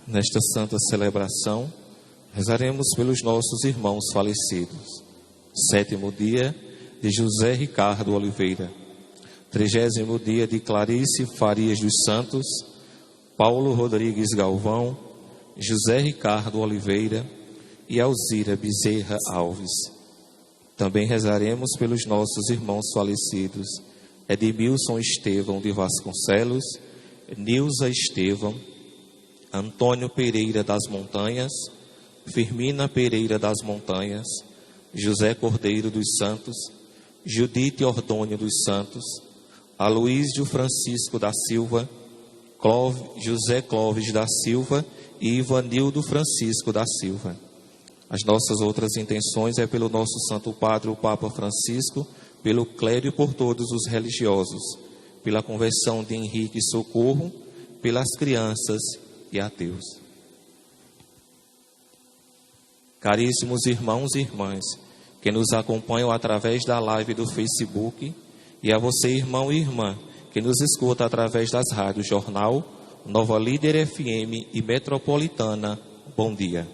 Nesta santa celebração, rezaremos pelos nossos irmãos falecidos. 7º dia de José Ricardo Oliveira. 30º dia de Clarice Farias dos Santos, Paulo Rodrigues Galvão, José Ricardo Oliveira e Alzira Bezerra Alves. Também rezaremos pelos nossos irmãos falecidos, Edmilson Estevão de Vasconcelos, Nilza Estevão, Antônio Pereira das Montanhas, Firmina Pereira das Montanhas, José Cordeiro dos Santos, Judite Ordônio dos Santos, Aloísio Francisco da Silva, José Clóvis da Silva e Ivanildo Francisco da Silva. As nossas outras intenções é pelo nosso Santo Padre, o Papa Francisco, pelo clero e por todos os religiosos, pela conversão de Henrique Socorro, pelas crianças e ateus. Caríssimos irmãos e irmãs que nos acompanham através da live do Facebook, e a você, irmão e irmã, que nos escuta através das rádios Jornal, Nova Líder FM e Metropolitana, bom dia.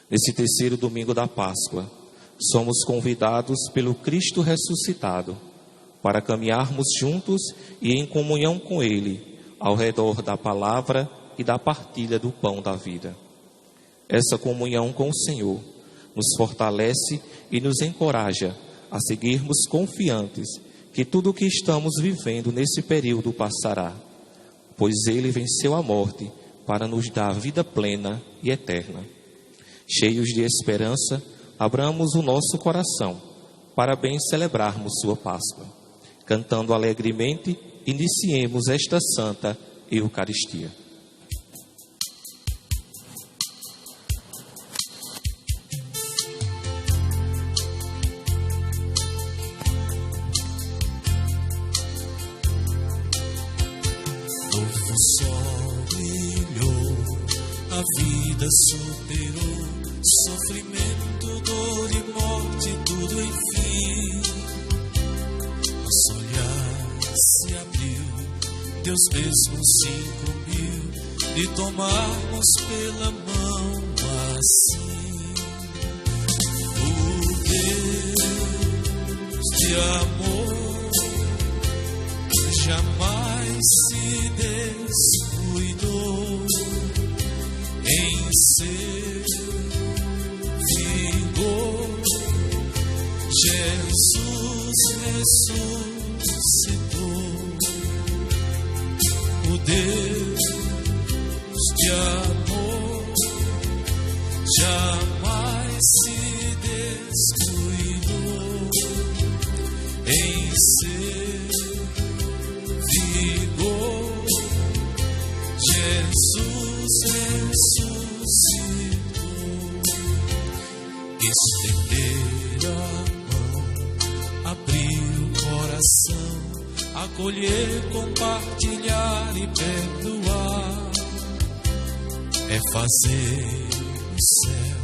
Nesse terceiro domingo da Páscoa, somos convidados pelo Cristo ressuscitado para caminharmos juntos e em comunhão com Ele, ao redor da palavra e da partilha do pão da vida. Essa comunhão com o Senhor nos fortalece e nos encoraja a seguirmos confiantes que tudo o que estamos vivendo nesse período passará, pois Ele venceu a morte para nos dar vida plena e eterna. Cheios de esperança, abramos o nosso coração para bem celebrarmos sua Páscoa. Cantando alegremente, iniciemos esta Santa Eucaristia. Novo sol brilhou, a vida superou, sofrimento, dor e morte, tudo enfim. Nosso olhar se abriu, Deus mesmo se incumbiu de tomarmos pela mão assim. O Deus de amor jamais se descuidou em seu vigor. Jesus ressuscitou. O Deus de amor jamais se descuidou em seu vigor. Jesus ressuscitou. Estender a mão, abrir o coração, acolher, compartilhar e perdoar, é fazer o céu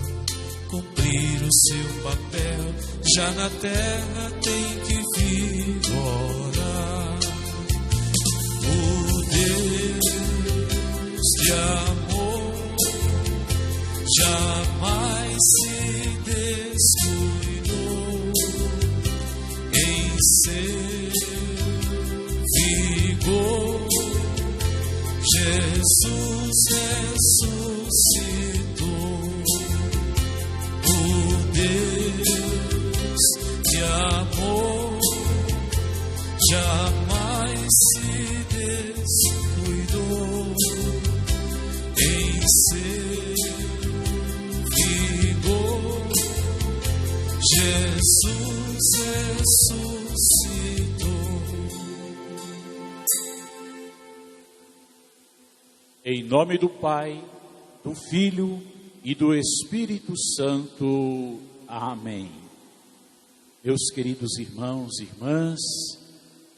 cumprir o seu papel. Já na terra tem que vigorar. O Deus de amor jamais se descuidou em seu vigor. Jesus ressuscitou. O Deus de amor jamais se descuidou em seu vigor. Jesus ressuscitou. Em nome do Pai, do Filho e do Espírito Santo. Amém. Meus queridos irmãos e irmãs,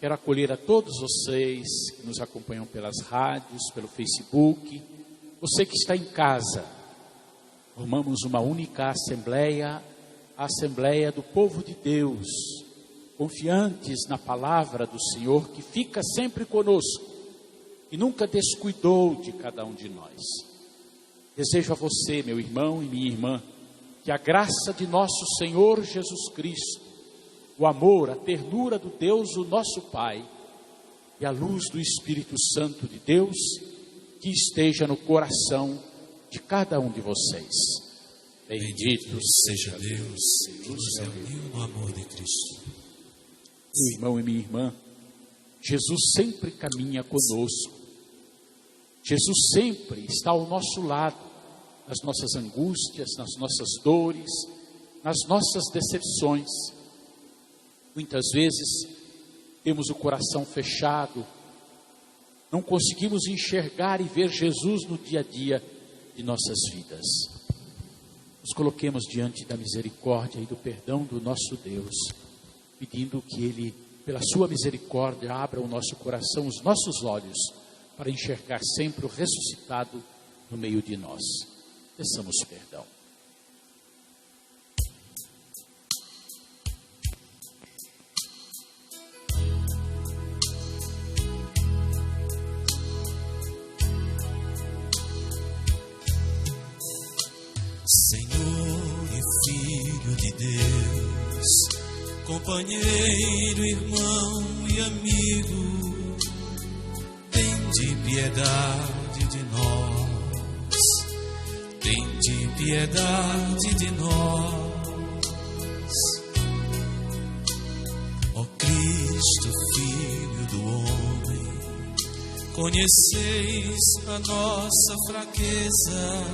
quero acolher a todos vocês que nos acompanham pelas rádios, pelo Facebook, você que está em casa. Formamos uma única assembleia, a Assembleia do Povo de Deus, confiantes na palavra do Senhor que fica sempre conosco e nunca descuidou de cada um de nós. Desejo a você, meu irmão e minha irmã, que a graça de nosso Senhor Jesus Cristo, o amor, a ternura do Deus, o nosso Pai, e a luz do Espírito Santo de Deus, que esteja no coração de cada um de vocês. Bendito seja Deus que nos reuniu no amor de Cristo. Meu irmão e minha irmã, Jesus sempre caminha conosco. Jesus sempre está ao nosso lado, nas nossas angústias, nas nossas dores, nas nossas decepções. Muitas vezes temos o coração fechado, não conseguimos enxergar e ver Jesus no dia a dia de nossas vidas. Nos coloquemos diante da misericórdia e do perdão do nosso Deus, pedindo que Ele, pela sua misericórdia, abra o nosso coração, os nossos olhos, para enxergar sempre o ressuscitado no meio de nós. Peçamos perdão. Senhor e Filho de Deus, companheiro, irmão e amigo, tende piedade de nós, tende piedade de nós. Ó Cristo, Filho do homem, conheceis a nossa fraqueza,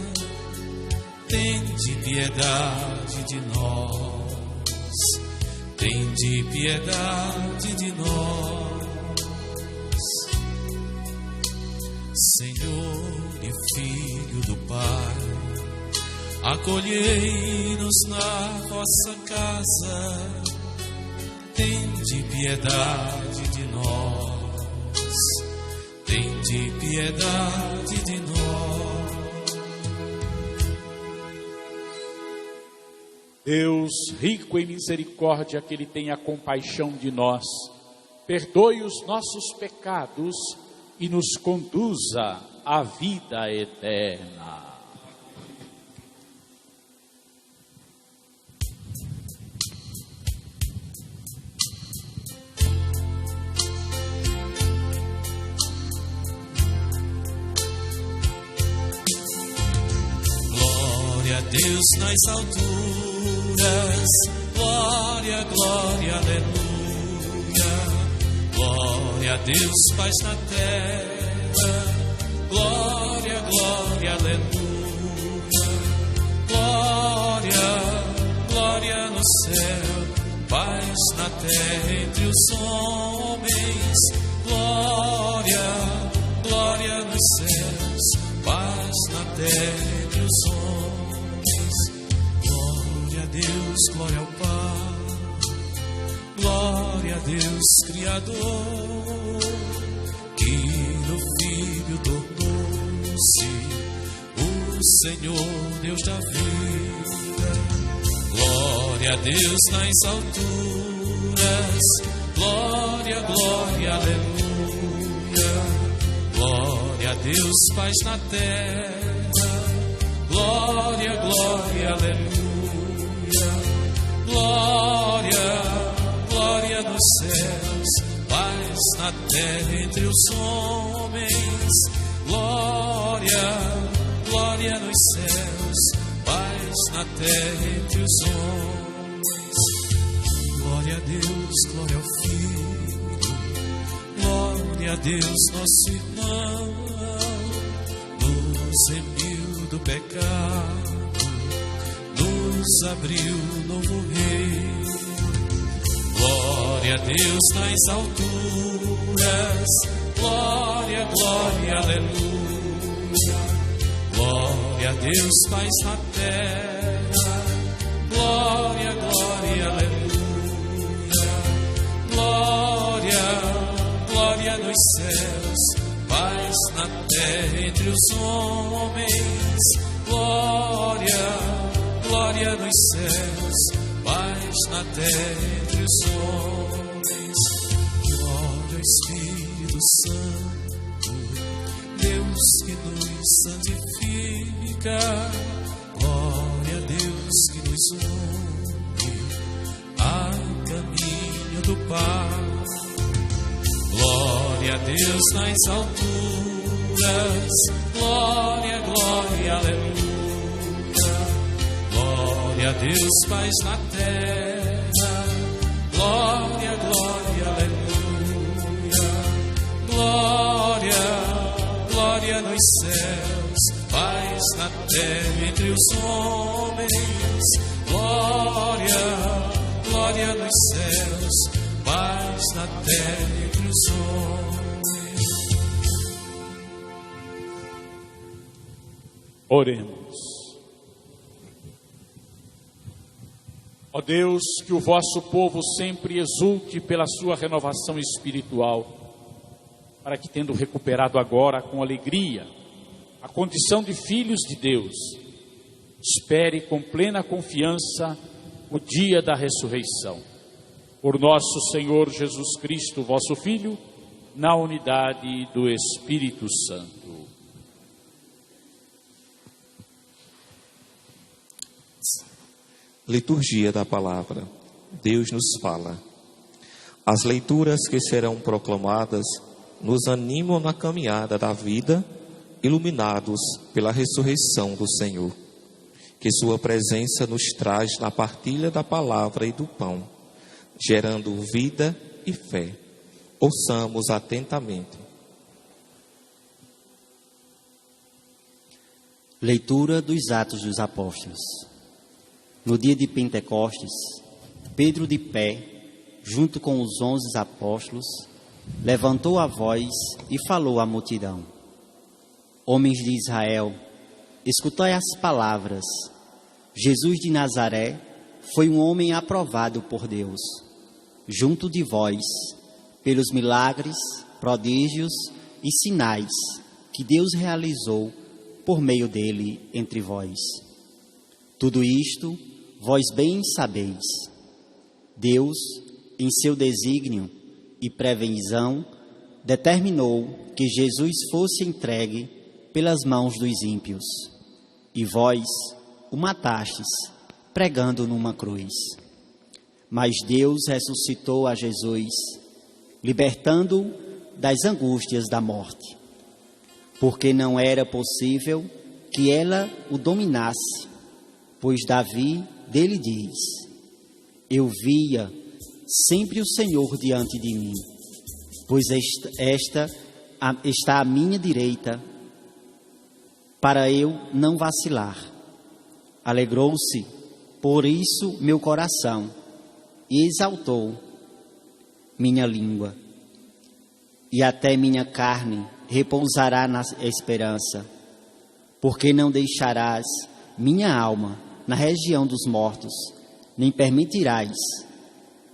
tende piedade de nós, tende piedade de nós. Senhor e Filho do Pai, acolhei-nos na vossa casa, tende piedade de nós, tende piedade de nós. Deus, rico em misericórdia, que Ele tenha compaixão de nós, perdoe os nossos pecados e nos conduza à vida eterna. Glória a Deus nas alturas, glória, glória, aleluia. Glória a Deus, paz na terra, glória, glória, aleluia. Glória, glória no céu, paz na terra entre os homens. Glória, glória nos céus, paz na terra entre os homens. Glória a Deus, glória ao Pai, glória a Deus Criador, que no Filho tornou-se o Senhor Deus da vida. Glória a Deus nas alturas, glória, glória, aleluia. Glória a Deus, paz na terra, glória, glória, aleluia. Glória, glória nos céus, paz na terra entre os homens. Glória, glória nos céus, paz na terra entre os homens. Glória a Deus, glória ao Filho, glória a Deus nosso irmão, nos remiu do pecado, nos abriu novo reino. Glória a Deus nas alturas, glória, glória, aleluia. Glória a Deus, paz na terra, glória, glória, aleluia. Glória, glória nos céus, paz na terra entre os homens. Glória, glória nos céus, paz na terra entre os homens. Glória ao Espírito Santo, Deus que nos santifica. Glória a Deus que nos une a caminho do Pai. Glória a Deus nas alturas, glória, glória, aleluia. Glória a Deus, paz na terra, glória, glória, aleluia. Glória, glória nos céus, paz na terra entre os homens. Glória, glória nos céus, paz na terra entre os homens. Oremos. Ó Deus, que o vosso povo sempre exulte pela sua renovação espiritual, para que, tendo recuperado agora com alegria a condição de filhos de Deus, espere com plena confiança o dia da ressurreição. Por nosso Senhor Jesus Cristo, vosso Filho, na unidade do Espírito Santo. Liturgia da Palavra. Deus nos fala. As leituras que serão proclamadas nos animam na caminhada da vida, iluminados pela ressurreição do Senhor. Que sua presença nos traz na partilha da palavra e do pão, gerando vida e fé. Ouçamos atentamente. Leitura dos Atos dos Apóstolos. No dia de Pentecostes, Pedro, de pé, junto com os 11 apóstolos, levantou a voz e falou à multidão: Homens de Israel, escutai as palavras. Jesus de Nazaré foi um homem aprovado por Deus, junto de vós, pelos milagres, prodígios e sinais que Deus realizou por meio dele entre vós. Tudo isto vós bem sabeis. Deus, em seu desígnio e previsão, determinou que Jesus fosse entregue pelas mãos dos ímpios, e vós o matastes, pregando numa cruz. Mas Deus ressuscitou a Jesus, libertando-o das angústias da morte, porque não era possível que ela o dominasse, pois Davi dele diz: Eu via sempre o Senhor diante de mim, pois esta está à minha direita, para eu não vacilar. Alegrou-se por isso meu coração, e exaltou minha língua, e até minha carne repousará na esperança, porque não deixarás minha alma na região dos mortos, nem permitirás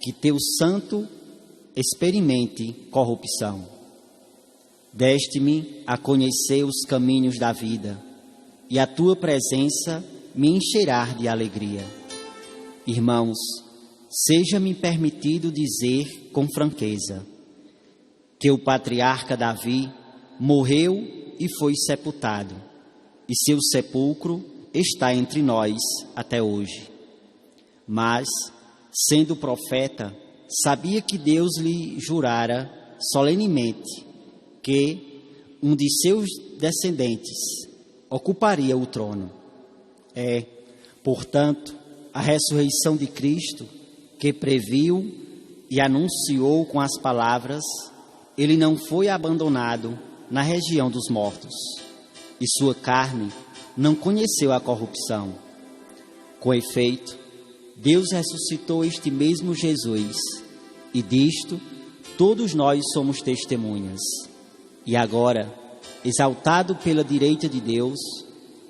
que teu santo experimente corrupção. Deste-me a conhecer os caminhos da vida, e a tua presença me encherá de alegria. Irmãos, seja-me permitido dizer com franqueza que o patriarca Davi morreu e foi sepultado, e seu sepulcro está entre nós até hoje. Mas, sendo profeta, sabia que Deus lhe jurara solenemente que um de seus descendentes ocuparia o trono. É, portanto, a ressurreição de Cristo, que previu e anunciou com as palavras: ele não foi abandonado na região dos mortos, e sua carne não conheceu a corrupção. Com efeito, Deus ressuscitou este mesmo Jesus, e disto todos nós somos testemunhas. E agora, exaltado pela direita de Deus,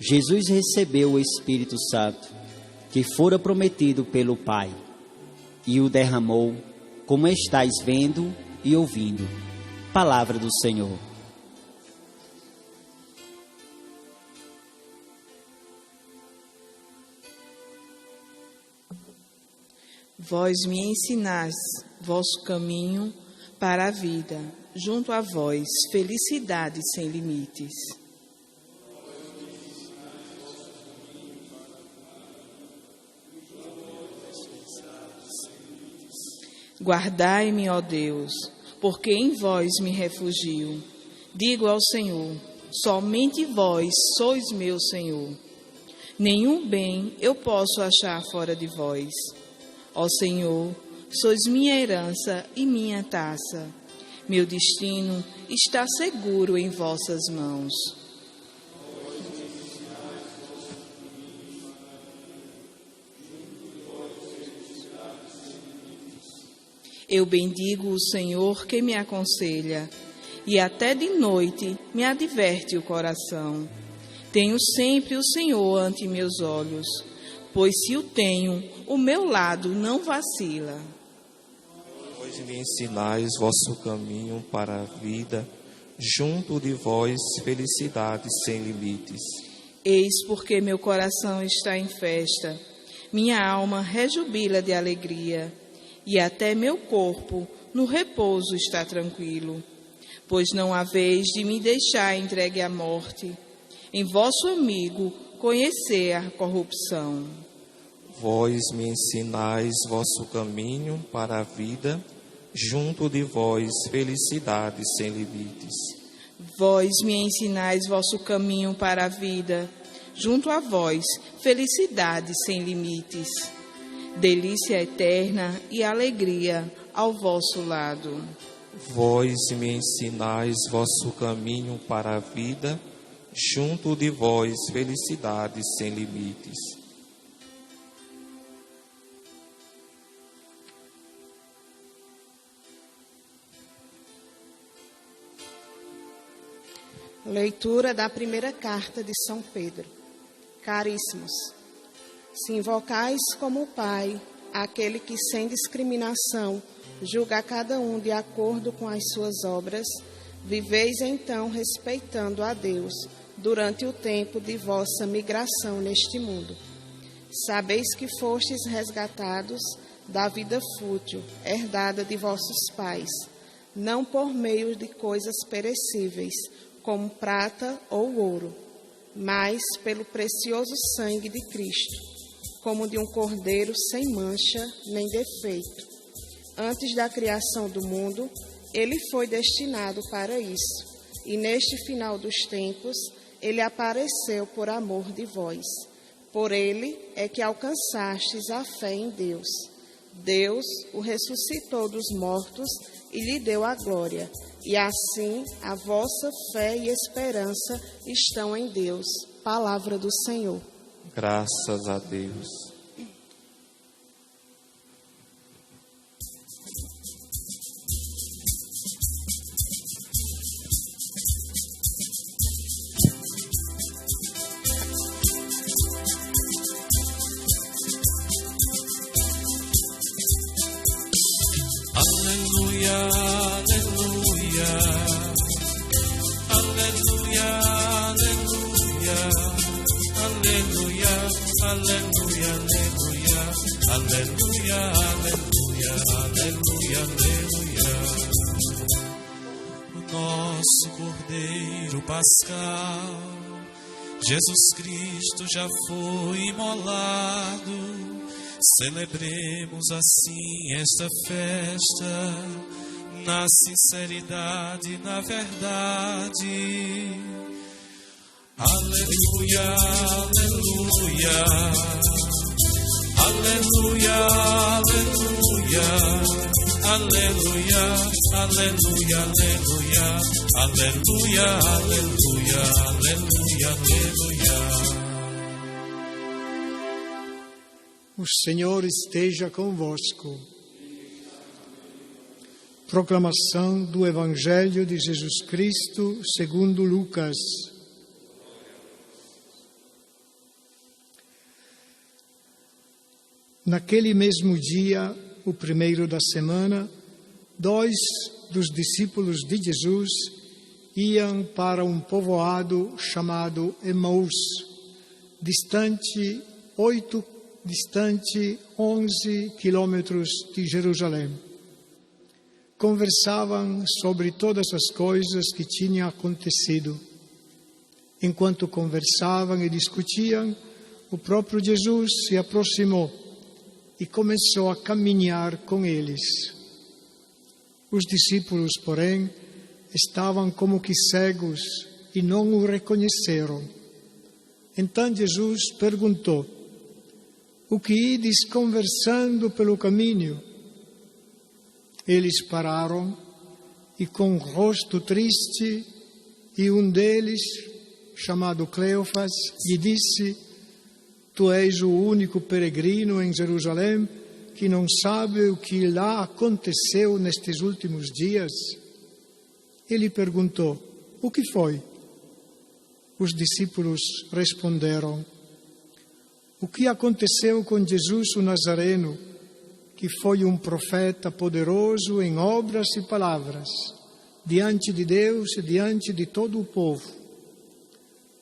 Jesus recebeu o Espírito Santo, que fora prometido pelo Pai, e o derramou, como estáis vendo e ouvindo. Palavra do Senhor. Vós me ensinais vosso caminho para a vida, junto a vós, felicidade sem limites. Guardai-me, ó Deus, porque em vós me refugio. Digo ao Senhor, somente vós sois meu Senhor. Nenhum bem eu posso achar fora de vós. Ó Senhor, sois minha herança e minha taça. Meu destino está seguro em vossas mãos. Eu bendigo o Senhor que me aconselha, e até de noite me adverte o coração. Tenho sempre o Senhor ante meus olhos, pois se o tenho, o meu lado não vacila. Vós me ensinais vosso caminho para a vida, junto de vós felicidade sem limites. Eis porque meu coração está em festa, minha alma rejubila de alegria, e até meu corpo no repouso está tranquilo. Pois não haveis de me deixar entregue à morte, em vosso amigo conhecer a corrupção. Vós me ensinais vosso caminho para a vida, junto de vós felicidade sem limites. Vós me ensinais vosso caminho para a vida, junto a vós felicidade sem limites. Delícia eterna e alegria ao vosso lado. Vós me ensinais vosso caminho para a vida, junto de vós felicidade sem limites. Leitura da primeira carta de São Pedro. Caríssimos, se invocais como Pai aquele que sem discriminação julga a cada um de acordo com as suas obras, viveis então respeitando a Deus durante o tempo de vossa migração neste mundo. Sabeis que fostes resgatados da vida fútil, herdada de vossos pais, não por meio de coisas perecíveis, como prata ou ouro, mas pelo precioso sangue de Cristo, como de um cordeiro sem mancha nem defeito. Antes da criação do mundo, ele foi destinado para isso, e neste final dos tempos, ele apareceu por amor de vós. Por ele é que alcançastes a fé em Deus. Deus o ressuscitou dos mortos e lhe deu a glória. E assim a vossa fé e esperança estão em Deus. Palavra do Senhor. Graças a Deus. Aleluia, aleluia, aleluia, aleluia, aleluia, aleluia, aleluia, aleluia, aleluia. O nosso Cordeiro Pascal, Jesus Cristo já foi imolado. Celebremos assim esta festa, na sinceridade, na verdade. Aleluia, aleluia, aleluia, aleluia, aleluia, aleluia, aleluia, aleluia, aleluia, aleluia, aleluia. O Senhor esteja convosco. Proclamação do Evangelho de Jesus Cristo segundo Lucas. Naquele mesmo dia, o primeiro da semana, 2 dos discípulos de Jesus iam para um povoado chamado Emaús, distante 11 quilômetros de Jerusalém. Conversavam sobre todas as coisas que tinham acontecido. Enquanto conversavam e discutiam, o próprio Jesus se aproximou e começou a caminhar com eles. Os discípulos, porém, estavam como que cegos e não o reconheceram. Então Jesus perguntou: o que ides conversando pelo caminho? Eles pararam e com o rosto triste, e um deles, chamado Cleofas, lhe disse: tu és o único peregrino em Jerusalém que não sabe o que lá aconteceu nestes últimos dias? Ele perguntou: o que foi? Os discípulos responderam: o que aconteceu com Jesus o Nazareno, que foi um profeta poderoso em obras e palavras, diante de Deus e diante de todo o povo.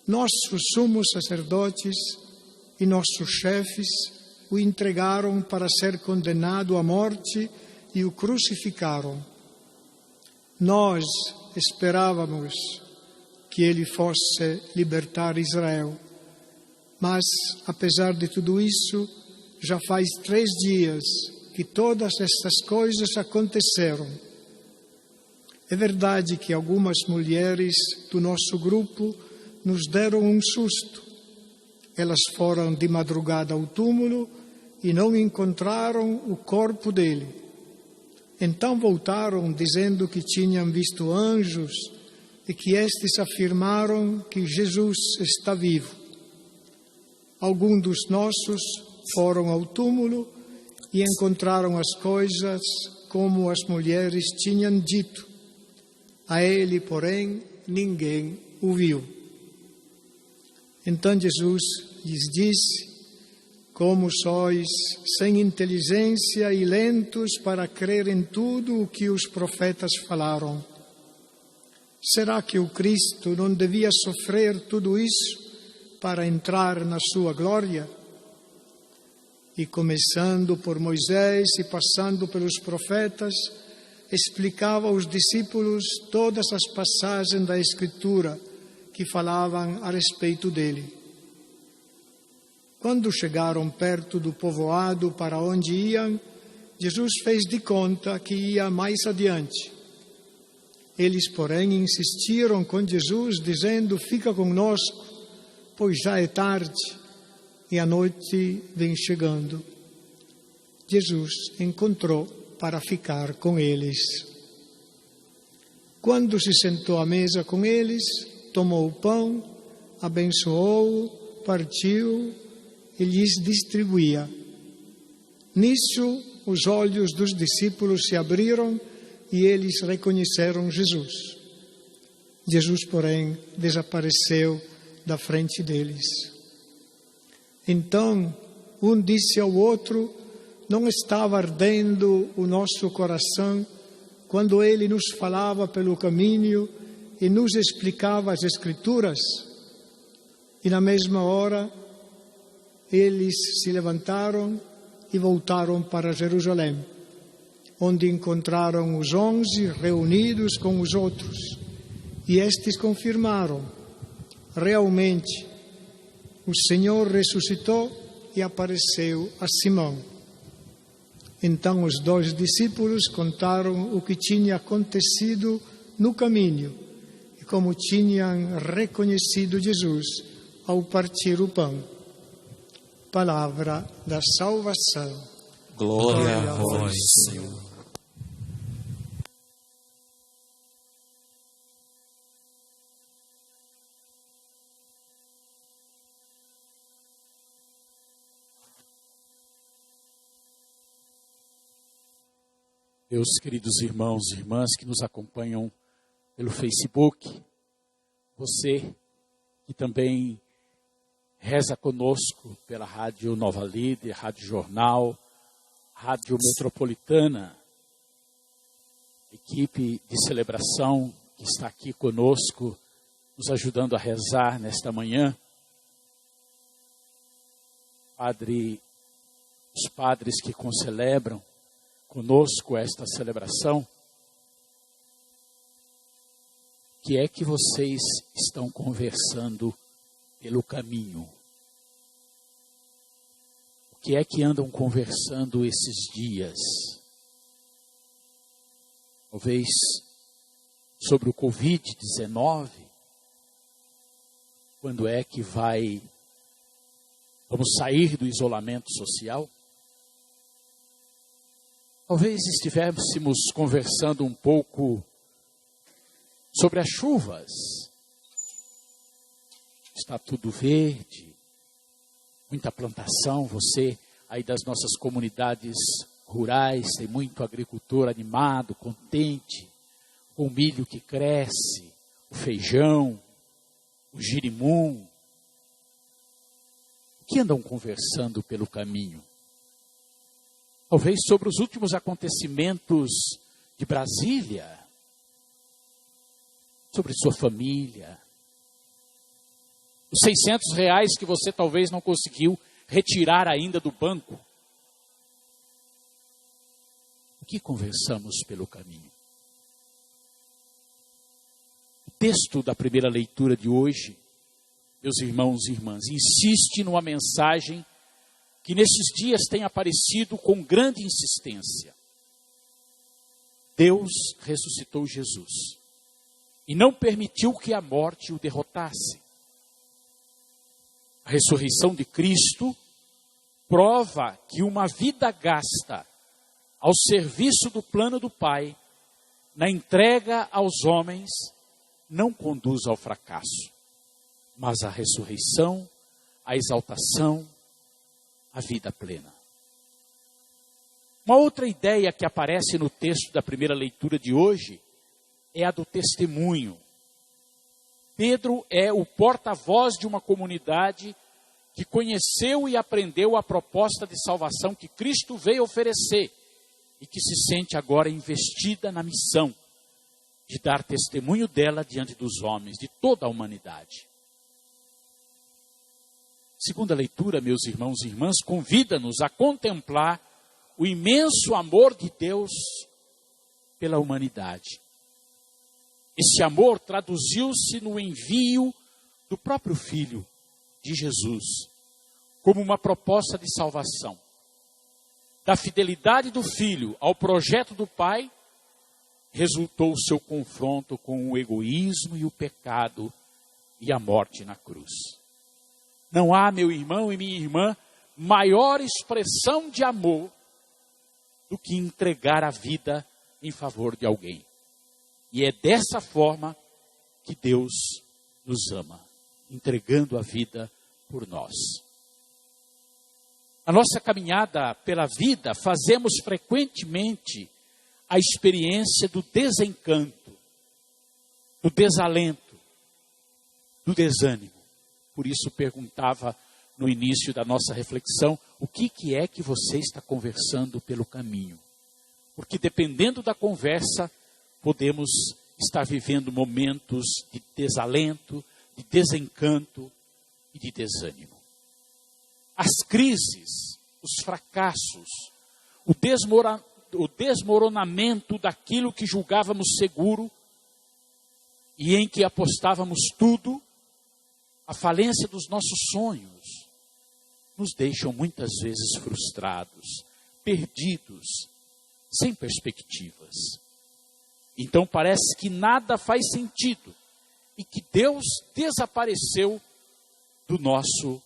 Nossos sumos sacerdotes e nossos chefes o entregaram para ser condenado à morte e o crucificaram. Nós esperávamos que ele fosse libertar Israel. Mas, apesar de tudo isso, já faz 3 dias que todas estas coisas aconteceram. É verdade que algumas mulheres do nosso grupo nos deram um susto. Elas foram de madrugada ao túmulo e não encontraram o corpo dele. Então voltaram dizendo que tinham visto anjos e que estes afirmaram que Jesus está vivo. Alguns dos nossos foram ao túmulo e encontraram as coisas como as mulheres tinham dito. A ele, porém, ninguém o viu. Então Jesus lhes disse: como sois sem inteligência e lentos para crer em tudo o que os profetas falaram. Será que o Cristo não devia sofrer tudo isso para entrar na sua glória? E começando por Moisés e passando pelos profetas, explicava aos discípulos todas as passagens da Escritura que falavam a respeito dele. Quando chegaram perto do povoado para onde iam, Jesus fez de conta que ia mais adiante. Eles, porém, insistiram com Jesus, dizendo: fica conosco, pois já é tarde e a noite vem chegando. Jesus encontrou para ficar com eles. Quando se sentou à mesa com eles, tomou o pão, abençoou-o, partiu e lhes distribuía. Nisso, os olhos dos discípulos se abriram e eles reconheceram Jesus. Jesus, porém, desapareceu da frente deles. Então, um disse ao outro: não estava ardendo o nosso coração quando ele nos falava pelo caminho e nos explicava as Escrituras? E na mesma hora, eles se levantaram e voltaram para Jerusalém, onde encontraram os 11 reunidos com os outros. E estes confirmaram: realmente, o Senhor ressuscitou e apareceu a Simão. Então os 2 discípulos contaram o que tinha acontecido no caminho e como tinham reconhecido Jesus ao partir o pão. Palavra da salvação. Glória a vós, Senhor. Meus queridos irmãos e irmãs que nos acompanham pelo Facebook, você que também reza conosco pela Rádio Nova Líder, Rádio Jornal, Rádio Metropolitana, equipe de celebração que está aqui conosco, nos ajudando a rezar nesta manhã. Os padres que concelebram conosco esta celebração, que é que vocês estão conversando pelo caminho? O que é que andam conversando esses dias? talvez sobre o Covid-19, quando é que vamos sair do isolamento social? Talvez estivéssemos conversando um pouco sobre as chuvas. Está tudo verde, muita plantação. Você aí das nossas comunidades rurais tem muito agricultor animado, contente, com o milho que cresce, o feijão, o girimum. O que andam conversando pelo caminho? Talvez sobre os últimos acontecimentos de Brasília, sobre sua família, os R$600 que você talvez não conseguiu retirar ainda do banco. O que conversamos pelo caminho? O texto da primeira leitura de hoje, meus irmãos e irmãs, insiste numa mensagem que nesses dias tem aparecido com grande insistência. Deus ressuscitou Jesus e não permitiu que a morte o derrotasse. A ressurreição de Cristo prova que uma vida gasta ao serviço do plano do Pai, na entrega aos homens, não conduz ao fracasso, mas à ressurreição, à exaltação, à vida plena. Uma outra ideia que aparece no texto da primeira leitura de hoje é a do testemunho. Pedro é o porta-voz de uma comunidade que conheceu e aprendeu a proposta de salvação que Cristo veio oferecer e que se sente agora investida na missão de dar testemunho dela diante dos homens, de toda a humanidade. Segunda leitura, meus irmãos e irmãs, convida-nos a contemplar o imenso amor de Deus pela humanidade. Esse amor traduziu-se no envio do próprio Filho de Jesus, como uma proposta de salvação. Da fidelidade do Filho ao projeto do Pai, resultou o seu confronto com o egoísmo e o pecado e a morte na cruz. Não há, meu irmão e minha irmã, maior expressão de amor do que entregar a vida em favor de alguém. E é dessa forma que Deus nos ama, entregando a vida por nós. Na nossa caminhada pela vida, fazemos frequentemente a experiência do desencanto, do desalento, do desânimo. Por isso perguntava no início da nossa reflexão, o que é que você está conversando pelo caminho? Porque dependendo da conversa, podemos estar vivendo momentos de desalento, de desencanto e de desânimo. As crises, os fracassos, o desmoronamento daquilo que julgávamos seguro e em que apostávamos tudo, a falência dos nossos sonhos, nos deixam muitas vezes frustrados, perdidos, sem perspectivas. Então parece que nada faz sentido e que Deus desapareceu do nosso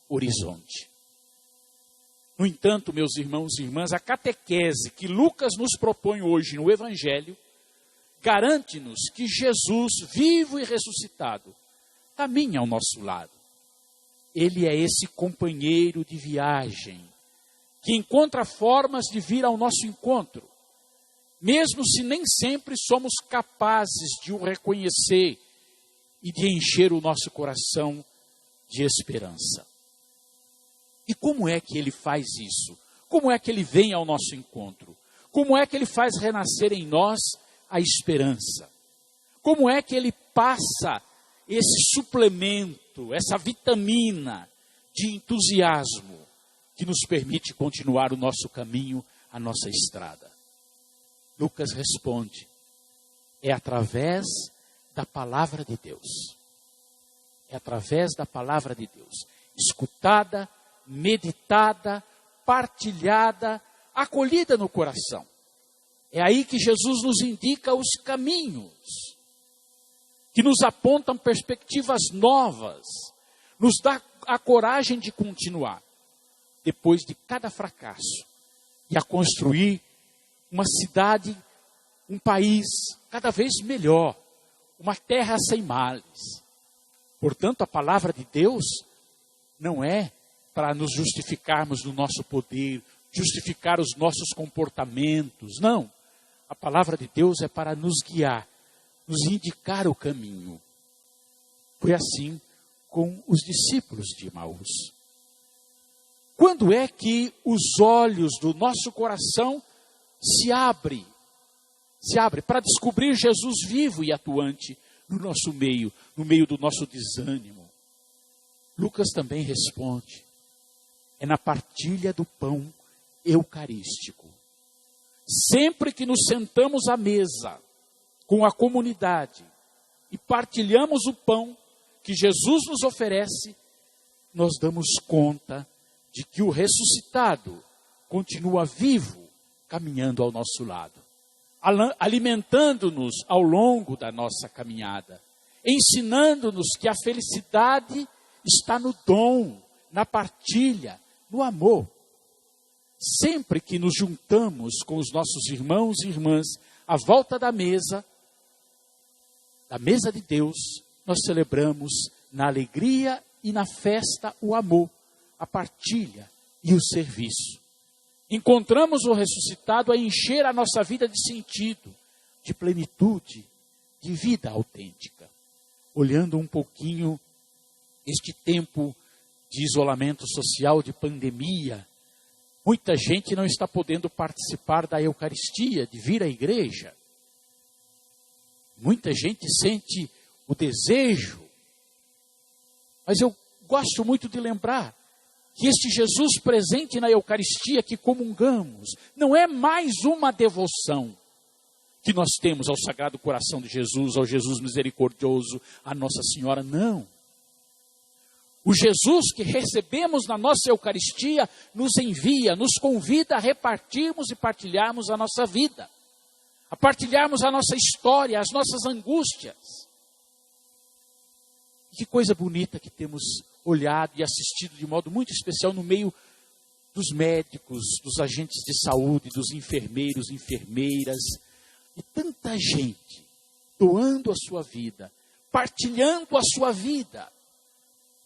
horizonte. No entanto, meus irmãos e irmãs, a catequese que Lucas nos propõe hoje no Evangelho garante-nos que Jesus, vivo e ressuscitado, caminha ao nosso lado. Ele é esse companheiro de viagem que encontra formas de vir ao nosso encontro, mesmo se nem sempre somos capazes de o reconhecer e de encher o nosso coração de esperança. E como é que ele faz isso? Como é que ele vem ao nosso encontro? Como é que ele faz renascer em nós a esperança? Como é que ele passa esse suplemento, essa vitamina de entusiasmo que nos permite continuar o nosso caminho, a nossa estrada? Lucas responde, é através da palavra de Deus. É através da palavra de Deus, escutada, meditada, partilhada, acolhida no coração. É aí que Jesus nos indica os caminhos, que nos apontam perspectivas novas, nos dá a coragem de continuar, depois de cada fracasso, e a construir uma cidade, um país cada vez melhor, uma terra sem males. Portanto, a palavra de Deus não é para nos justificarmos no nosso poder, justificar os nossos comportamentos, não. A palavra de Deus é para nos guiar, nos indicar o caminho. Foi assim com os discípulos de Emaús. Quando é que os olhos do nosso coração se abrem para descobrir Jesus vivo e atuante no nosso meio, no meio do nosso desânimo? Lucas também responde: é na partilha do pão eucarístico. Sempre que nos sentamos à mesa com a comunidade e partilhamos o pão que Jesus nos oferece, nós damos conta de que o ressuscitado continua vivo, caminhando ao nosso lado, alimentando-nos ao longo da nossa caminhada, ensinando-nos que a felicidade está no dom, na partilha, no amor. Sempre que nos juntamos com os nossos irmãos e irmãs à volta da mesa de Deus, nós celebramos na alegria e na festa o amor, a partilha e o serviço. Encontramos o ressuscitado a encher a nossa vida de sentido, de plenitude, de vida autêntica. Olhando um pouquinho este tempo de isolamento social, de pandemia, muita gente não está podendo participar da Eucaristia, de vir à igreja. Muita gente sente o desejo. Mas eu gosto muito de lembrar que este Jesus presente na Eucaristia que comungamos não é mais uma devoção que nós temos ao Sagrado Coração de Jesus, ao Jesus misericordioso, à Nossa Senhora, não. O Jesus que recebemos na nossa Eucaristia nos envia, nos convida a repartirmos e partilharmos a nossa vida, a partilharmos a nossa história, as nossas angústias. Que coisa bonita que temos olhado e assistido de modo muito especial no meio dos médicos, dos agentes de saúde, dos enfermeiros, enfermeiras, e tanta gente doando a sua vida, partilhando a sua vida,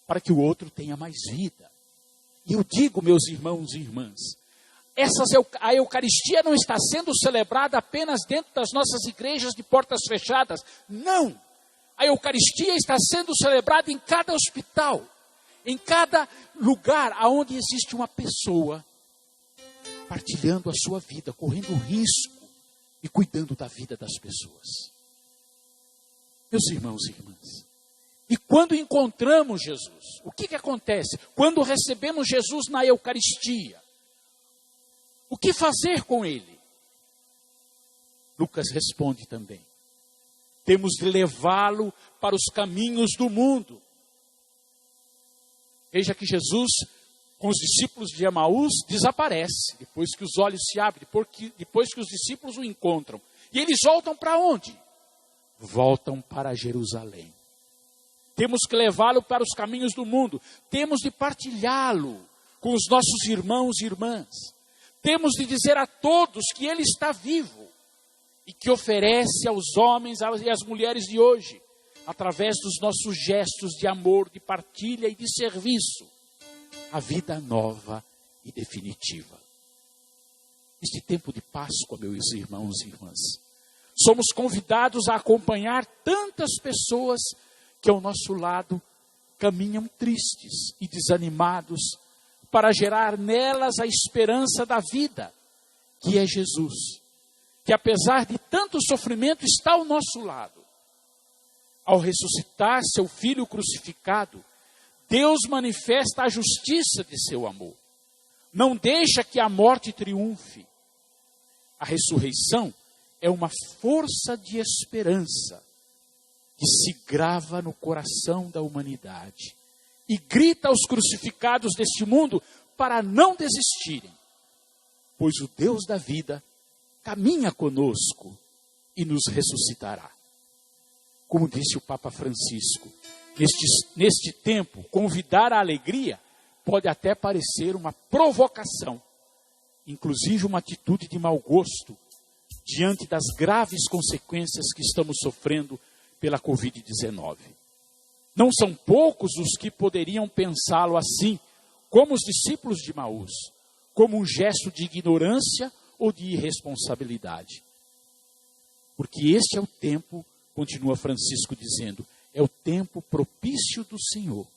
para que o outro tenha mais vida. E eu digo, meus irmãos e irmãs, a Eucaristia não está sendo celebrada apenas dentro das nossas igrejas de portas fechadas. Não! A Eucaristia está sendo celebrada em cada hospital, em cada lugar onde existe uma pessoa partilhando a sua vida, correndo risco e cuidando da vida das pessoas. Meus irmãos e irmãs, e quando encontramos Jesus, o que acontece? Quando recebemos Jesus na Eucaristia, o que fazer com ele? Lucas responde também: temos de levá-lo para os caminhos do mundo. Veja que Jesus, com os discípulos de Emaús, desaparece, depois que os olhos se abrem, depois que os discípulos o encontram. E eles voltam para onde? Voltam para Jerusalém. Temos que levá-lo para os caminhos do mundo. Temos de partilhá-lo com os nossos irmãos e irmãs. Temos de dizer a todos que ele está vivo e que oferece aos homens e às mulheres de hoje, através dos nossos gestos de amor, de partilha e de serviço, a vida nova e definitiva. Este tempo de Páscoa, meus irmãos e irmãs, somos convidados a acompanhar tantas pessoas que ao nosso lado caminham tristes e desanimados, para gerar nelas a esperança da vida, que é Jesus, que apesar de tanto sofrimento está ao nosso lado. Ao ressuscitar seu Filho crucificado, Deus manifesta a justiça de seu amor. Não deixa que a morte triunfe. A ressurreição é uma força de esperança que se grava no coração da humanidade e grita aos crucificados deste mundo para não desistirem, pois o Deus da vida caminha conosco e nos ressuscitará. Como disse o Papa Francisco, neste tempo, convidar à alegria pode até parecer uma provocação, inclusive uma atitude de mau gosto, diante das graves consequências que estamos sofrendo pela Covid-19. Não são poucos os que poderiam pensá-lo assim, como os discípulos de Emaús, como um gesto de ignorância ou de irresponsabilidade. Porque este é o tempo, continua Francisco dizendo, é o tempo propício do Senhor,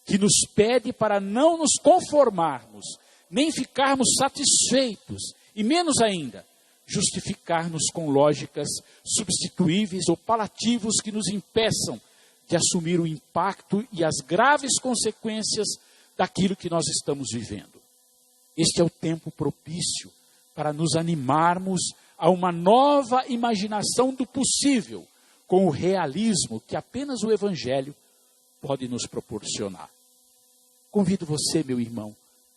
que nos pede para não nos conformarmos, nem ficarmos satisfeitos, e menos ainda, justificar-nos com lógicas substituíveis ou palativos que nos impeçam de assumir o impacto e as graves consequências daquilo que nós estamos vivendo. Este é o tempo propício para nos animarmos a uma nova imaginação do possível, com o realismo que apenas o Evangelho pode nos proporcionar. Convido você, meu irmão,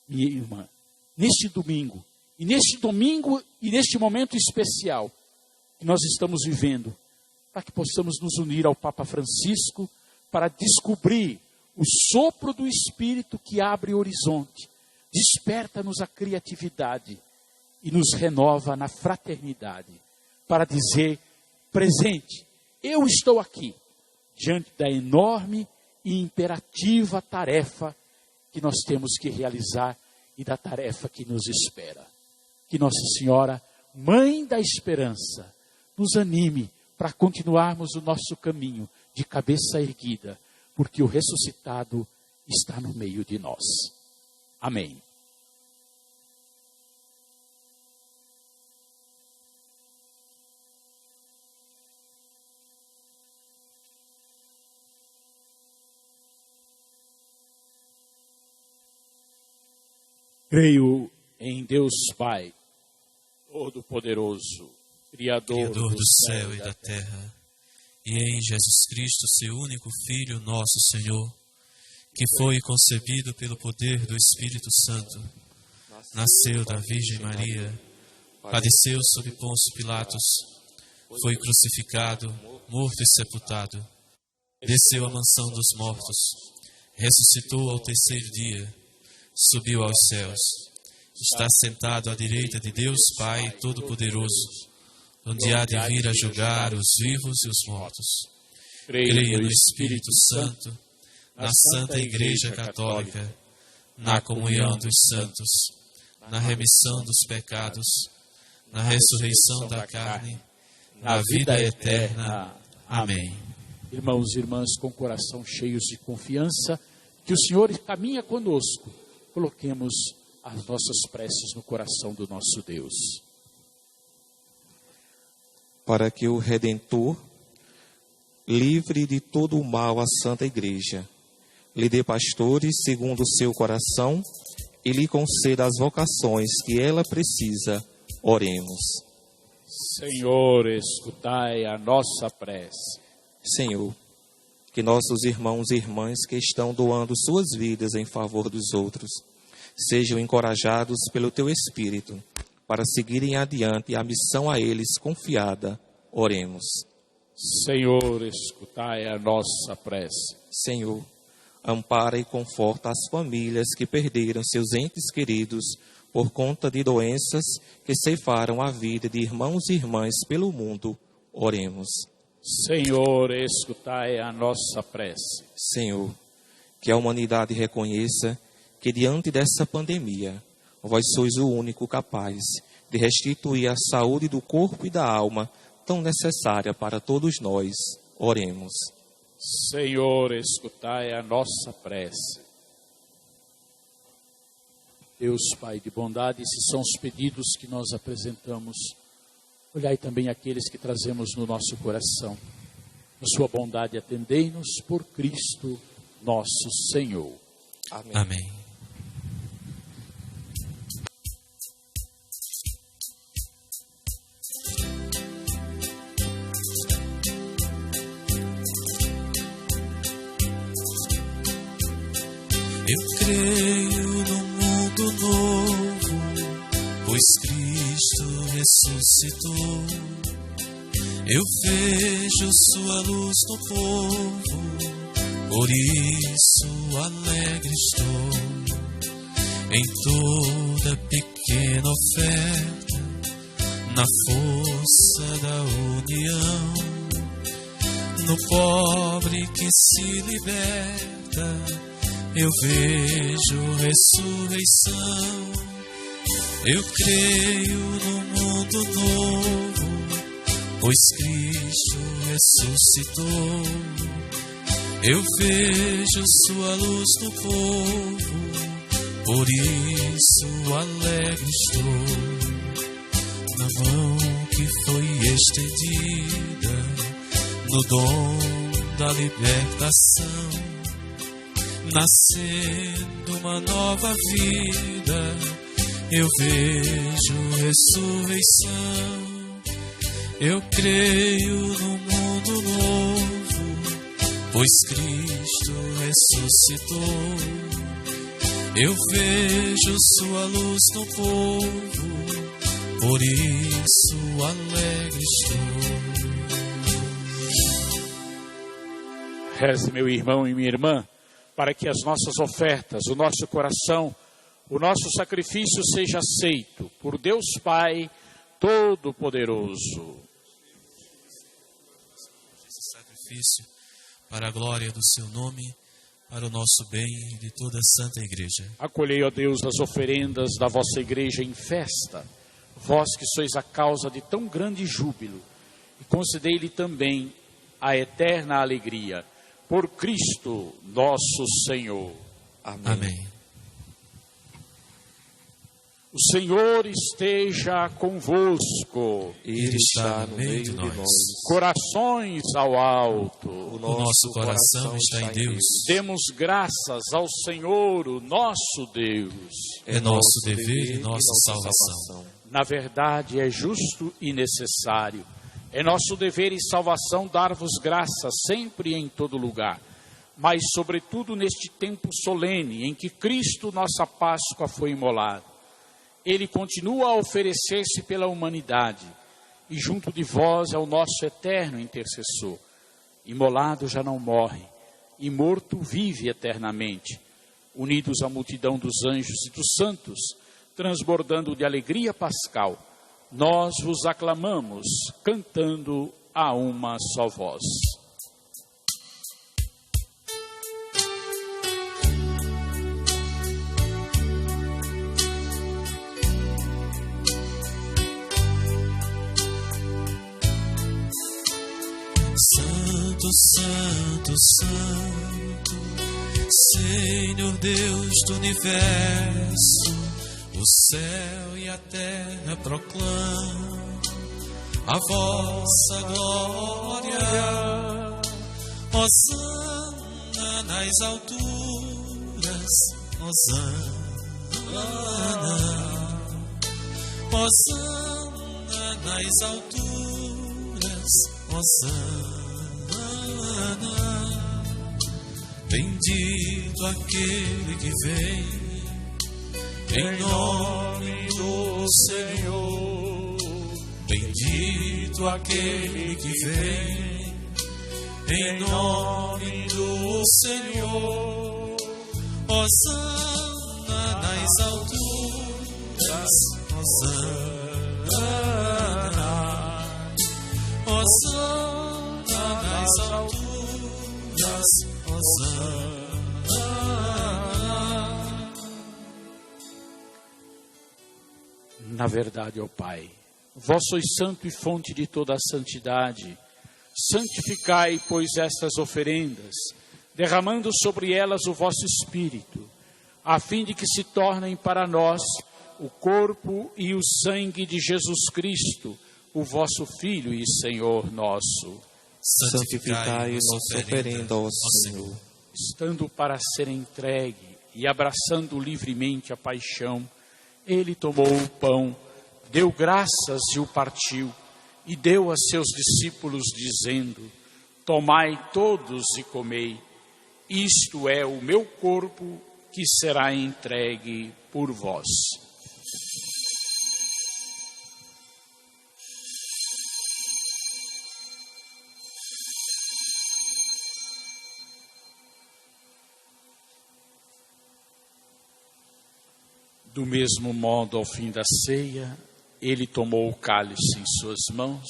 minha irmã, neste domingo e neste momento especial que nós estamos vivendo, para que possamos nos unir ao Papa Francisco para descobrir o sopro do Espírito que abre o horizonte, desperta-nos a criatividade e nos renova na fraternidade, para dizer, presente, eu estou aqui, diante da enorme e imperativa tarefa que nós temos que realizar e da tarefa que nos espera. Que Nossa Senhora, Mãe da Esperança, nos anime para continuarmos o nosso caminho de cabeça erguida, porque o ressuscitado está no meio de nós. Amém. Creio em Deus Pai, Todo-Poderoso, Criador do céu e da terra, e em Jesus Cristo, seu único Filho, nosso Senhor, que foi concebido pelo poder do Espírito Santo, nasceu da Virgem Maria, padeceu sob Pôncio Pilatos, foi crucificado, morto e sepultado, desceu à mansão dos mortos, ressuscitou ao terceiro dia, subiu aos céus, está sentado à direita de Deus Pai Todo-Poderoso, onde há de vir a julgar os vivos e os mortos. Creio no Espírito Santo, na Santa Igreja Católica, na comunhão dos santos, na remissão dos pecados, na ressurreição da carne, na vida eterna. Amém. Irmãos e irmãs, com coração cheios de confiança, que o Senhor caminha conosco, coloquemos as nossas preces no coração do nosso Deus. Para que o Redentor, livre de todo o mal a Santa Igreja, lhe dê pastores segundo o seu coração e lhe conceda as vocações que ela precisa, oremos. Senhor, escutai a nossa prece. Senhor, que nossos irmãos e irmãs que estão doando suas vidas em favor dos outros, sejam encorajados pelo Teu Espírito, para seguirem adiante a missão a eles confiada, oremos. Senhor, escutai a nossa prece. Senhor, ampara e conforta as famílias que perderam seus entes queridos por conta de doenças que ceifaram a vida de irmãos e irmãs pelo mundo, oremos. Senhor, escutai a nossa prece. Senhor, que a humanidade reconheça que diante dessa pandemia, vós sois o único capaz de restituir a saúde do corpo e da alma tão necessária para todos nós. Oremos. Senhor, escutai a nossa prece. Deus Pai de bondade, esses são os pedidos que nós apresentamos. Olhai também aqueles que trazemos no nosso coração. Na sua bondade, atendei-nos por Cristo nosso Senhor. Amém. Amém. Eu creio num mundo novo, pois Cristo Cristo ressuscitou. Eu vejo sua luz no povo, por isso alegre estou. Em toda pequena oferta, na força da união, no pobre que se liberta, eu vejo ressurreição. Eu creio no mundo novo, pois Cristo ressuscitou. Eu vejo sua luz no povo, por isso alegre estou. Na mão que foi estendida, no dom da libertação, nascendo uma nova vida, eu vejo ressurreição. Eu creio no mundo novo, pois Cristo ressuscitou. Eu vejo sua luz no povo, por isso alegre estou. Reze, meu irmão e minha irmã, para que as nossas ofertas, o nosso coração, o nosso sacrifício seja aceito por Deus Pai Todo-Poderoso. Esse sacrifício, para a glória do seu nome, para o nosso bem e de toda a Santa Igreja. Acolhei, ó Deus, as oferendas da vossa Igreja em festa, vós que sois a causa de tão grande júbilo, e concedei-lhe também a eterna alegria. Por Cristo nosso Senhor. Amém. Amém. O Senhor esteja convosco. Ele está no meio de nós. Corações ao alto. O nosso coração está em Deus. Demos graças ao Senhor, o nosso Deus. É nosso dever e nossa salvação. Na verdade, é justo e necessário. É nosso dever e salvação dar-vos graças sempre e em todo lugar, mas sobretudo neste tempo solene em que Cristo, nossa Páscoa, foi imolado. Ele continua a oferecer-se pela humanidade e junto de vós é o nosso eterno intercessor. Imolado já não morre e morto vive eternamente. Unidos à multidão dos anjos e dos santos, transbordando de alegria pascal, nós vos aclamamos, cantando a uma só voz. Santo, Santo, Santo, Senhor Deus do universo, o céu e a terra proclamam a vossa glória. Hosana nas alturas, Hosana. Hosana nas alturas, Hosana. Bendito aquele que vem em nome do Senhor, bendito aquele que vem em nome do Senhor. Hosana nas alturas, Hosana. Hosana nas alturas, Hosana. Na verdade, ó Pai, vós sois santo e fonte de toda a santidade. Santificai, pois, estas oferendas, derramando sobre elas o vosso Espírito, a fim de que se tornem para nós o corpo e o sangue de Jesus Cristo, o vosso Filho e Senhor nosso. Santificai nossa oferenda, ó Senhor. Estando para ser entregue e abraçando livremente a paixão, ele tomou o pão, deu graças e o partiu, e deu a seus discípulos, dizendo: tomai todos e comei, isto é o meu corpo que será entregue por vós. Do mesmo modo, ao fim da ceia, ele tomou o cálice em suas mãos,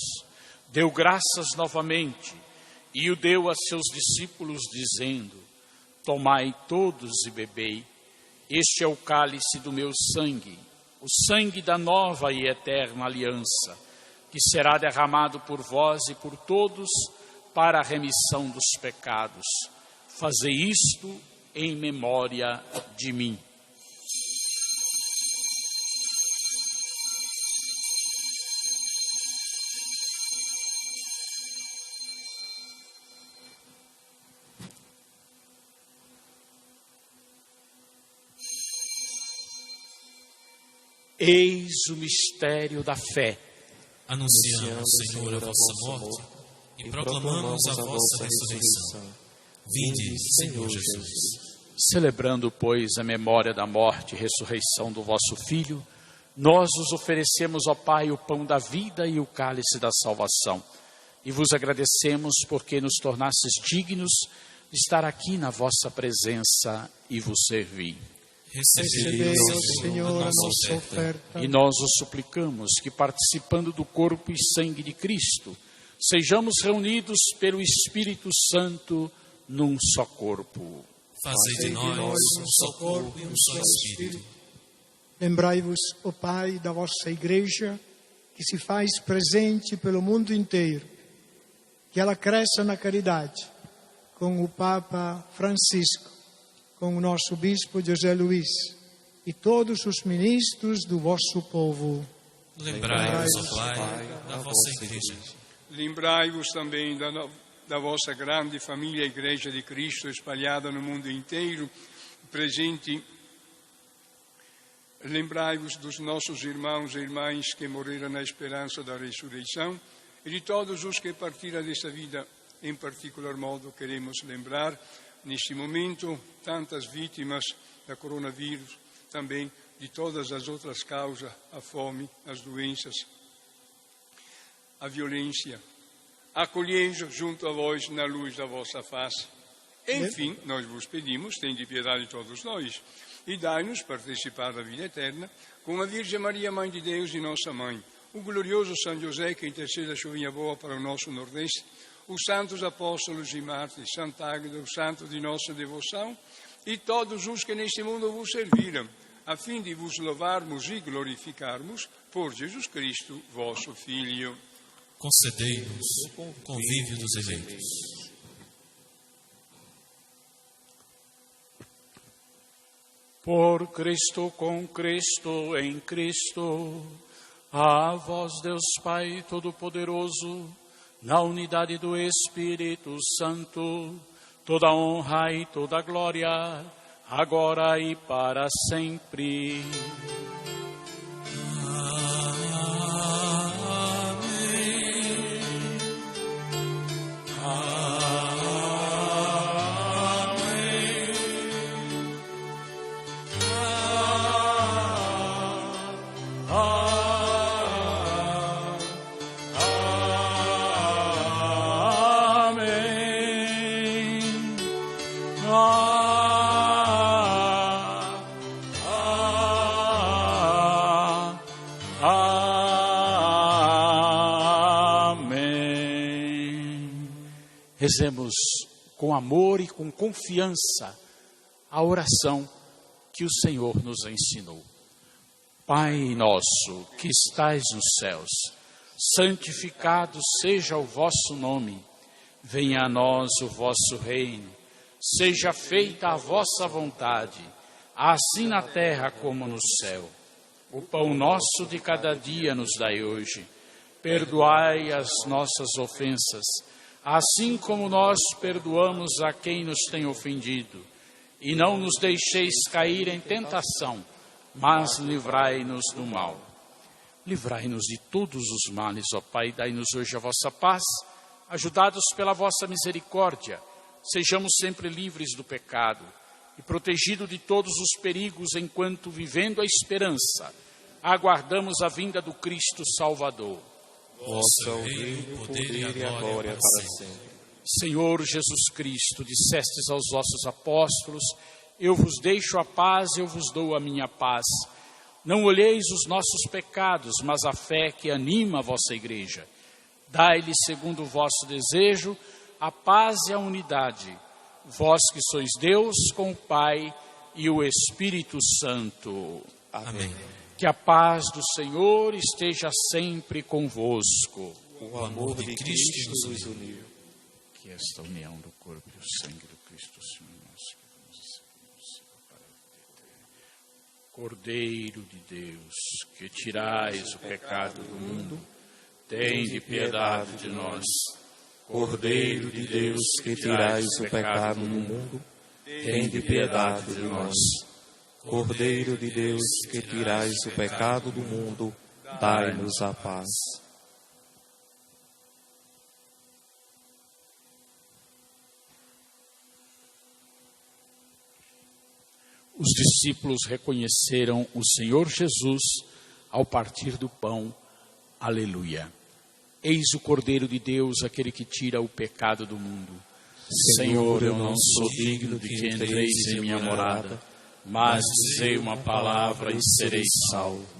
deu graças novamente e o deu a seus discípulos, dizendo: tomai todos e bebei, este é o cálice do meu sangue, o sangue da nova e eterna aliança, que será derramado por vós e por todos para a remissão dos pecados. Fazei isto em memória de mim. Eis o mistério da fé. Anunciamos, Senhor, a vossa morte e proclamamos a vossa ressurreição. Vinde, Senhor Jesus. Celebrando, pois, a memória da morte e ressurreição do vosso Filho, nós vos oferecemos, ó Pai, o pão da vida e o cálice da salvação. E vos agradecemos porque nos tornastes dignos de estar aqui na vossa presença e vos servir. Recebei, Senhor, a nossa oferta. E nós os suplicamos que, participando do corpo e sangue de Cristo, sejamos reunidos pelo Espírito Santo num só corpo. Fazei de nós um só corpo e um só Espírito. Lembrai-vos, ó Pai, da vossa Igreja, que se faz presente pelo mundo inteiro, que ela cresça na caridade, com o Papa Francisco, com o nosso Bispo José Luís e todos os ministros do vosso povo. Lembrai-vos, ó Pai, da vossa Igreja. Lembrai-vos também da vossa grande família Igreja de Cristo, espalhada no mundo inteiro, presente. Lembrai-vos dos nossos irmãos e irmãs que morreram na esperança da ressurreição e de todos os que partiram desta vida. Em particular modo, queremos lembrar, neste momento, tantas vítimas da coronavírus, também de todas as outras causas, a fome, as doenças, a violência. Acolhei-os junto a vós na luz da vossa face. Enfim, nós vos pedimos, tende piedade de todos nós, e dai-nos participar da vida eterna com a Virgem Maria, Mãe de Deus e nossa Mãe, o glorioso São José, que intercede a chuvinha boa para o nosso Nordeste, os santos apóstolos e mártires, Santa Águeda, o santo de nossa devoção, e todos os que neste mundo vos serviram, a fim de vos louvarmos e glorificarmos por Jesus Cristo, vosso Filho. Concedei-nos o convívio dos eleitos. Por Cristo, com Cristo, em Cristo, a vós, Deus Pai Todo-Poderoso, na unidade do Espírito Santo, toda honra e toda glória, agora e para sempre. Rezemos com amor e com confiança a oração que o Senhor nos ensinou. Pai nosso que estais nos céus, santificado seja o vosso nome. Venha a nós o vosso reino. Seja feita a vossa vontade, assim na terra como no céu. O pão nosso de cada dia nos dai hoje. Perdoai as nossas ofensas, assim como nós perdoamos a quem nos tem ofendido. E não nos deixeis cair em tentação, mas livrai-nos do mal. Livrai-nos de todos os males, ó Pai, dai-nos hoje a vossa paz, ajudados pela vossa misericórdia. Sejamos sempre livres do pecado e protegidos de todos os perigos, enquanto, vivendo a esperança, aguardamos a vinda do Cristo Salvador. Vosso é o reino, o poder e a glória para sempre. Senhor Jesus Cristo, dissestes aos vossos apóstolos: eu vos deixo a paz, eu vos dou a minha paz. Não olheis os nossos pecados, mas a fé que anima a vossa igreja. Dai-lhe, segundo o vosso desejo, a paz e a unidade, vós que sois Deus com o Pai e o Espírito Santo. Amém. Que a paz do Senhor esteja sempre convosco. O amor de Cristo nos uniu. Que esta união do corpo e do sangue do Cristo Senhor nosso, que vos para a vida eterna. Cordeiro de Deus, que tirais o pecado do mundo, tende piedade de nós. Cordeiro de Deus, que tirais o pecado do mundo, tende piedade de nós. Cordeiro de Deus, que tirais o pecado do mundo, dai-nos a paz. Os discípulos reconheceram o Senhor Jesus ao partir do pão. Aleluia. Eis o Cordeiro de Deus, aquele que tira o pecado do mundo. Senhor, eu não sou digno de que entreis em minha morada, mas dizei uma palavra e serei salvo.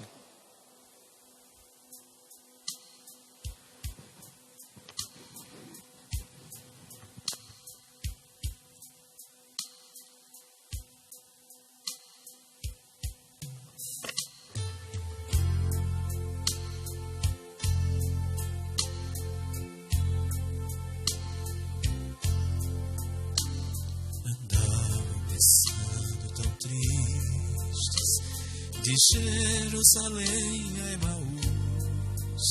De Jerusalém a Emaús,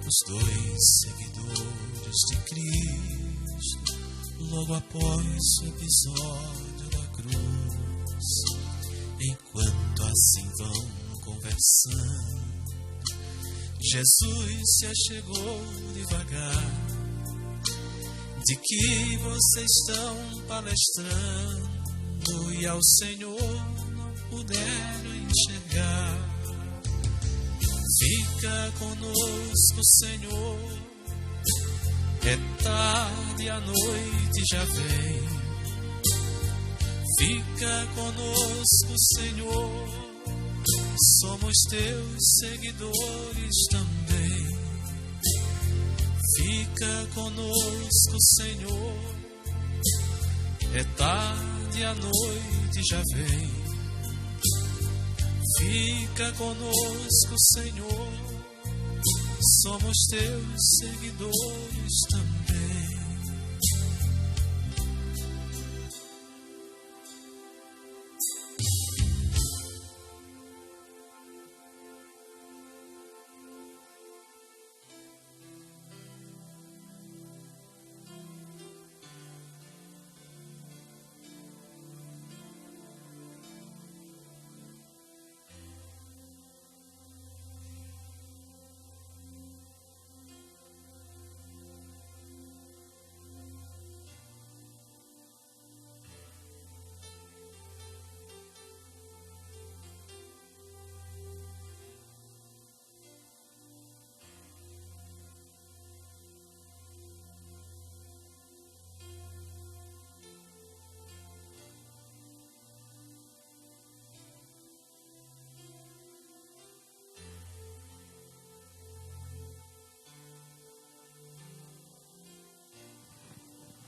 os dois seguidores de Cristo, logo após o episódio da cruz, enquanto assim vão conversando, Jesus se achegou devagar. De que vocês estão palestrando e ao Senhor não puderam enxergar? Fica conosco, Senhor, é tarde, a noite já vem. Fica conosco, Senhor, somos teus seguidores também. Fica conosco, Senhor, é tarde, a noite já vem. Fica conosco, Senhor, somos teus seguidores também.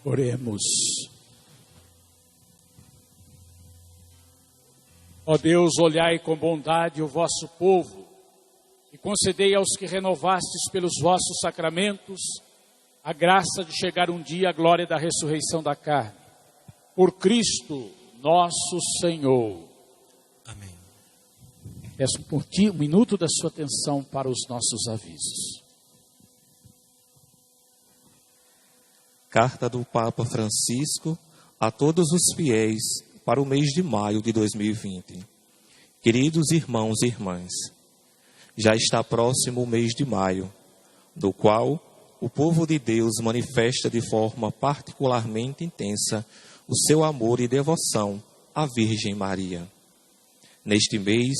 Oremos. Ó Deus, olhai com bondade o vosso povo e concedei aos que renovastes pelos vossos sacramentos a graça de chegar um dia à glória da ressurreição da carne. Por Cristo nosso Senhor. Amém. Peço por ti um minuto da sua atenção para os nossos avisos. Carta do Papa Francisco a todos os fiéis para o mês de maio de 2020. Queridos irmãos e irmãs, já está próximo o mês de maio, do qual o povo de Deus manifesta de forma particularmente intensa o seu amor e devoção à Virgem Maria. Neste mês,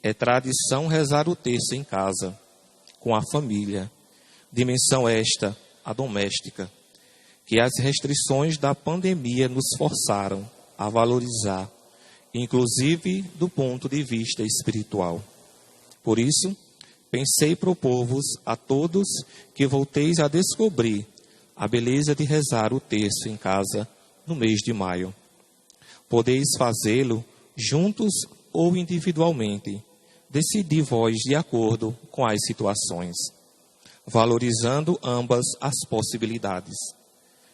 é tradição rezar o terço em casa, com a família, dimensão esta, a doméstica, que as restrições da pandemia nos forçaram a valorizar inclusive do ponto de vista espiritual. Por isso, pensei propor-vos a todos que volteis a descobrir a beleza de rezar o terço em casa no mês de maio. Podeis fazê-lo juntos ou individualmente. Decidi vós de acordo com as situações, valorizando ambas as possibilidades.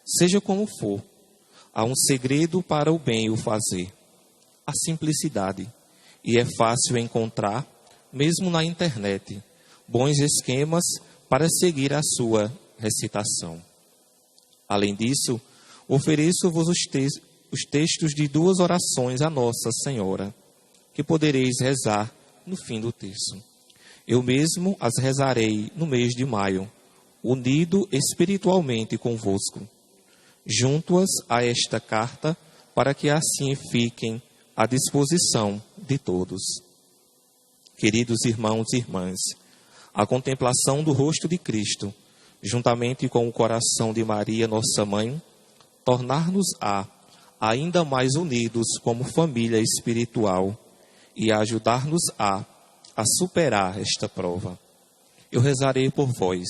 Seja como for, há um segredo para o bem o fazer, a simplicidade, e é fácil encontrar, mesmo na internet, bons esquemas para seguir a sua recitação. Além disso, ofereço-vos os textos de 2 orações a Nossa Senhora, que podereis rezar no fim do terço. Eu mesmo as rezarei no mês de maio, unido espiritualmente convosco. Junto-as a esta carta, para que assim fiquem à disposição de todos. Queridos irmãos e irmãs, a contemplação do rosto de Cristo, juntamente com o coração de Maria, nossa mãe, tornar-nos-á ainda mais unidos como família espiritual e ajudar-nos-á a superar esta prova. Eu rezarei por vós,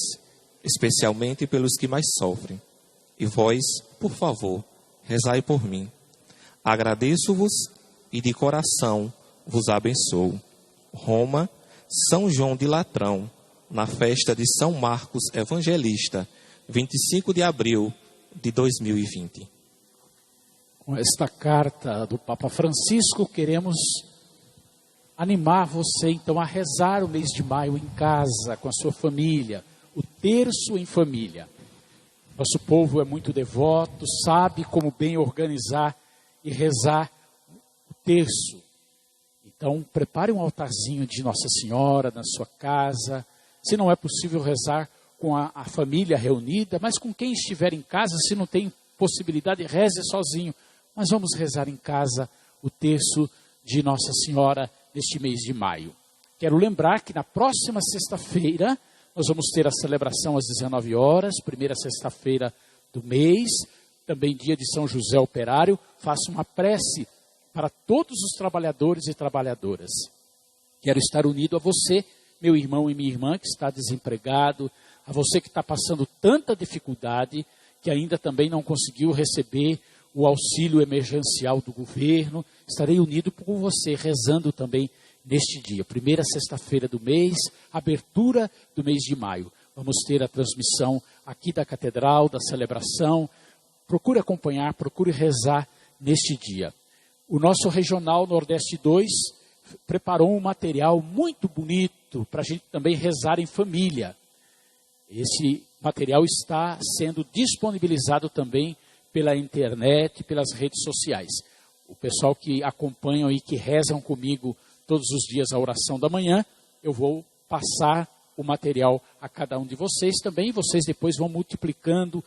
especialmente pelos que mais sofrem. E vós, por favor, rezai por mim. Agradeço-vos e de coração vos abençoo. Roma, São João de Latrão, na festa de São Marcos Evangelista, 25 de abril de 2020. Com esta carta do Papa Francisco, queremos animar você então a rezar o mês de maio em casa, com a sua família, o terço em família. Nosso povo é muito devoto, sabe como bem organizar e rezar o terço. Então, prepare um altarzinho de Nossa Senhora na sua casa. Se não é possível rezar com a família reunida, mas com quem estiver em casa, se não tem possibilidade, reze sozinho. Mas vamos rezar em casa o terço de Nossa Senhora neste mês de maio. Quero lembrar que na próxima sexta-feira nós vamos ter a celebração às 19 horas, primeira sexta-feira do mês, também dia de São José Operário. Faço uma prece para todos os trabalhadores e trabalhadoras. Quero estar unido a você, meu irmão e minha irmã, que está desempregado, a você que está passando tanta dificuldade, que ainda também não conseguiu receber o auxílio emergencial do governo. Estarei unido com você, rezando também neste dia, primeira sexta-feira do mês, abertura do mês de maio. Vamos ter a transmissão aqui da Catedral, da celebração. Procure acompanhar, procure rezar neste dia. O nosso Regional Nordeste 2 preparou um material muito bonito para a gente também rezar em família. Esse material está sendo disponibilizado também pela internet, pelas redes sociais. O pessoal que acompanham e que rezam comigo todos os dias a oração da manhã, eu vou passar o material a cada um de vocês também, e vocês depois vão multiplicando,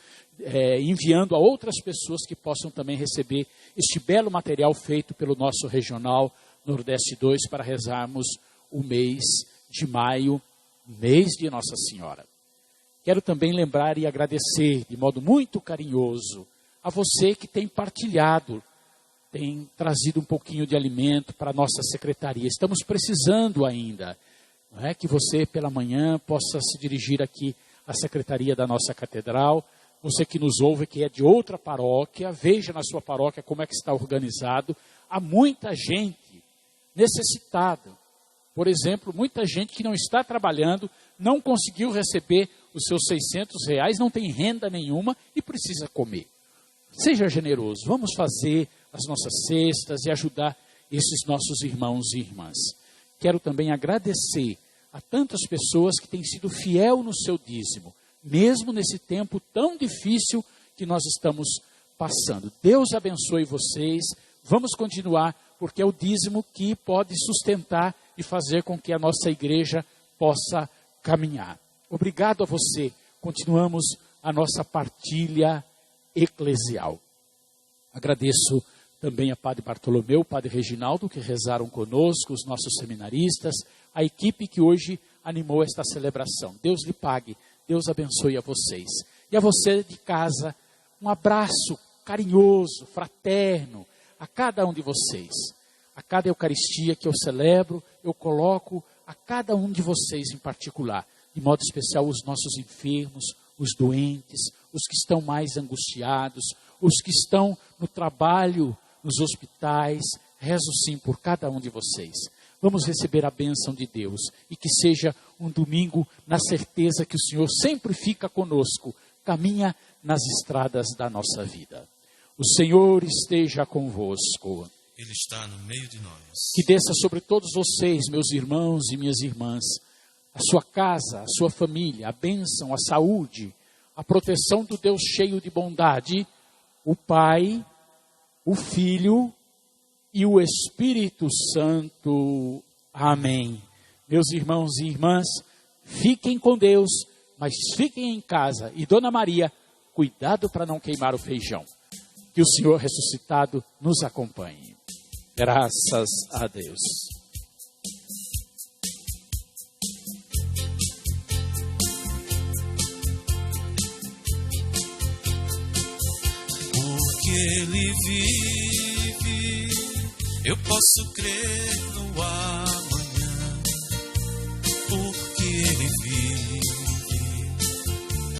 enviando a outras pessoas que possam também receber este belo material feito pelo nosso Regional Nordeste 2 para rezarmos o mês de maio, mês de Nossa Senhora. Quero também lembrar e agradecer de modo muito carinhoso a você que tem partilhado, tem trazido um pouquinho de alimento para a nossa secretaria. Estamos precisando ainda, não é? Que você pela manhã possa se dirigir aqui à secretaria da nossa catedral. Você que nos ouve, que é de outra paróquia, veja na sua paróquia como é que está organizado. Há muita gente necessitada. Por exemplo, muita gente que não está trabalhando, não conseguiu receber os seus R$600, não tem renda nenhuma e precisa comer. Seja generoso, vamos fazer as nossas cestas e ajudar esses nossos irmãos e irmãs. Quero também agradecer a tantas pessoas que têm sido fiel no seu dízimo, mesmo nesse tempo tão difícil que nós estamos passando. Deus abençoe vocês, vamos continuar, porque é o dízimo que pode sustentar e fazer com que a nossa igreja possa caminhar. Obrigado a você, continuamos a nossa partilha eclesial. Agradeço também a Padre Bartolomeu, Padre Reginaldo, que rezaram conosco, os nossos seminaristas, a equipe que hoje animou esta celebração. Deus lhe pague, Deus abençoe a vocês. E a você de casa, um abraço carinhoso, fraterno, a cada um de vocês. A cada Eucaristia que eu celebro, eu coloco a cada um de vocês em particular, de modo especial os nossos enfermos, os doentes, os que estão mais angustiados, os que estão no trabalho, nos hospitais. Rezo sim por cada um de vocês. Vamos receber a bênção de Deus e que seja um domingo na certeza que o Senhor sempre fica conosco, caminha nas estradas da nossa vida. O Senhor esteja convosco. Ele está no meio de nós. Que desça sobre todos vocês, meus irmãos e minhas irmãs, a sua casa, a sua família, a bênção, a saúde, a proteção do Deus cheio de bondade, o Pai, o Filho e o Espírito Santo. Amém. Meus irmãos e irmãs, fiquem com Deus, mas fiquem em casa. E Dona Maria, cuidado para não queimar o feijão. Que o Senhor ressuscitado nos acompanhe. Graças a Deus. Porque Ele vive, eu posso crer no ar.